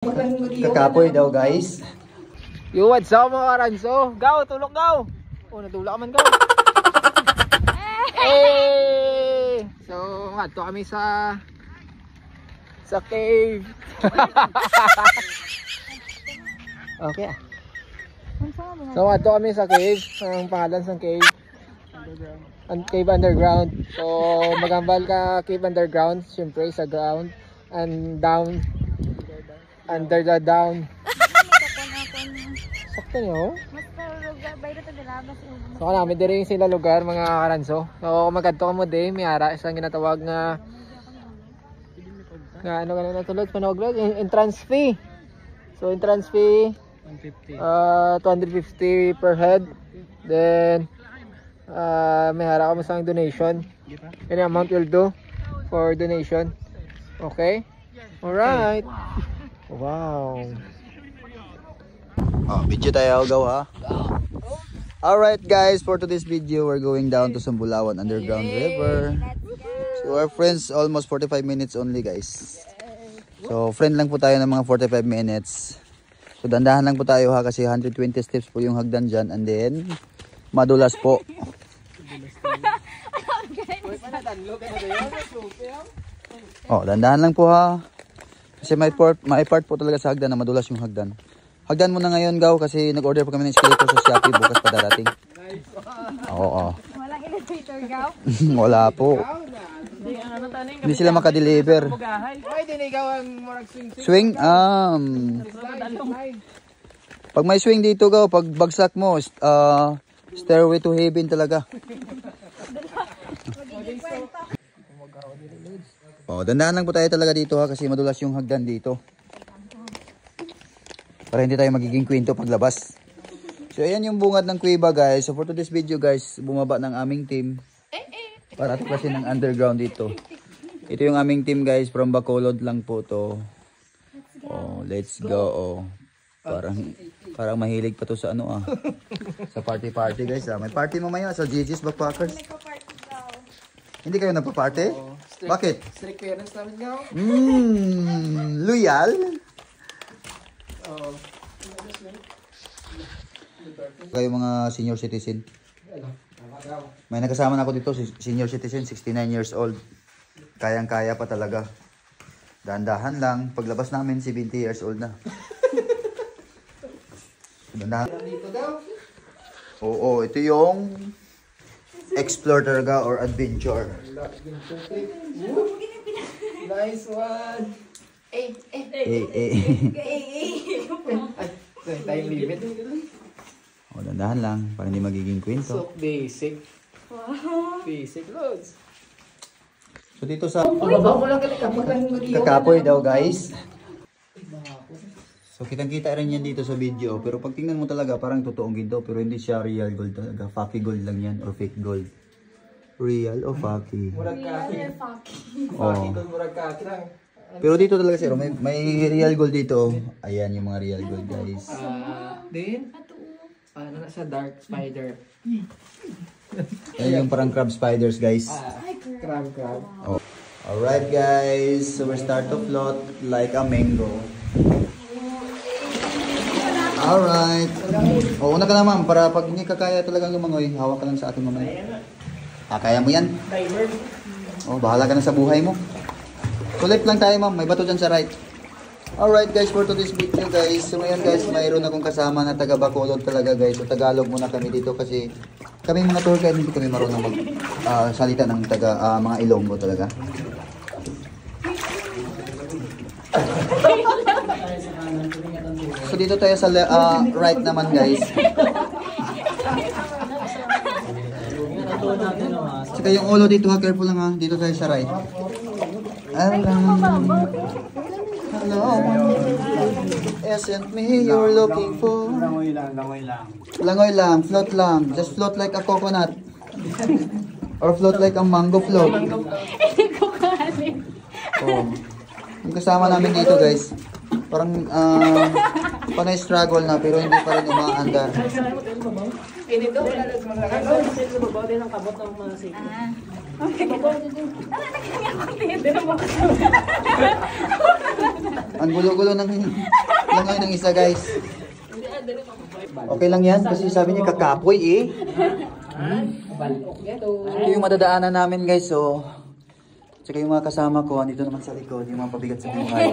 Kakapoy daw guys. Yo, what's up mga karanso? Gaw, tulog gaw. Oh, natulak man gaw. Hey! So, ato kami sa cave. Okay ah. So, ato kami sa cave. Ang pangalan sa cave. Cave underground. So, magambal ka cave underground. Siyempre sa ground. And down. Under the down. Sakto nyo? So kami din rin sila lugar mga karanso. So magkadto ka mo din, may ara isang ginatawag nga ano ganun na tulad panoglog, entrance fee. So entrance fee 250 per head. Then may ara ka mo sa donation. Any amount will do for donation. Okay? Alright. Wow. Oh, video tayo gaw ha. Alright guys, for today's video we're going down to Sambulawan Underground River. So our friends almost 45 minutes only guys. So friend lang po tayo ng mga 45 minutes. So dandahan lang po tayo ha kasi 120 steps po yung hagdan dyan and then madulas po. Oh, dandahan lang po ha. Kasi may part po talaga sa hagdan na madulas yung hagdan. Hagdan mo na ngayon gaw kasi nag-order po kami ng escalator sa Shopee bukas pa darating. Oo. Walang elevator gaw? Wala po. Hindi sila makadeliver. Swing? Pag may swing dito gaw, pag bagsak mo, stairway to heaven talaga. Oh, dandahan lang po tayo talaga dito ha kasi madulas yung hagdan dito. Para hindi tayo magiging kwento paglabas. So ayan yung bungad ng kuweba guys. So for today's video guys, bumaba ng aming team para tuklasin ng underground dito. Ito yung aming team guys, from Bacolod lang po to. Oh, let's go. Oh. Parang mahilig pa to sa ano ah. Sa party guys ah. May party mamaya sa GG's Backpackers. Hindi kayo nagpa-party? Bakit? Strict parents namin gaw. Loyal? Kayo mga senior citizen. May nakasama na ako dito, senior citizen, 69 years old. Kayang-kaya pa talaga. Dahan-dahan lang. Paglabas namin, 70 years old na. Dahan-dahan. Oo, ito yung explore talaga or adventure. Nice one. Time limit. O, dandahan lang para hindi magiging kwento. So basic. Wow. Basic loads. So dito sa Kakapoy daw guys. So kitang-kita rin yan dito sa video. Pero pag tingnan mo talaga parang totoong ginto. Pero hindi siya real gold talaga. Fake gold lang yan or fake gold. Real o fake? Murag kaki. Oh. Murag kaki lang. Pero dito talaga sir, may real gold dito. Ayan yung mga real gold guys. Din? Paano na sa dark spider? Ayan yung parang crab spiders guys. Crab. Oh. Alright guys, so we start to float like a mango. Alright. O, una ka naman para pag hindi ka kaya talagang lumangoy, hawak ka lang sa ating mamay. Kaya mo yan? O, bahala ka na sa buhay mo. So left lang tayo ma'am, may bato dyan sa right. Alright guys, for today's video guys. So ngayon guys, mayroon akong kasama na taga Bacolod talaga guys. So Tagalog muna kami dito kasi kami mga tour guide, hindi kami marunong salita ng mga Ilonggo talaga. So dito tayo sa right naman guys. Saka yung ulo dito ha, careful lang ha. Dito tayo sa right. Hello. Isn't me you're looking for? Langoy lang. Langoy lang, float lang. Just float like a coconut. Or float like a mango float. Oh. Yung kasama namin dito guys, parang panay struggle na pero hindi pa rin umaandar. Ang gulo-gulo ng langoy ng isa, guys. Okay lang yan kasi sabi niya kakapoy eh. Ito yung madadaanan namin, guys. So, tsaka yung mga kasama ko, andito naman sa likod, yung mga pabigat sa buhay.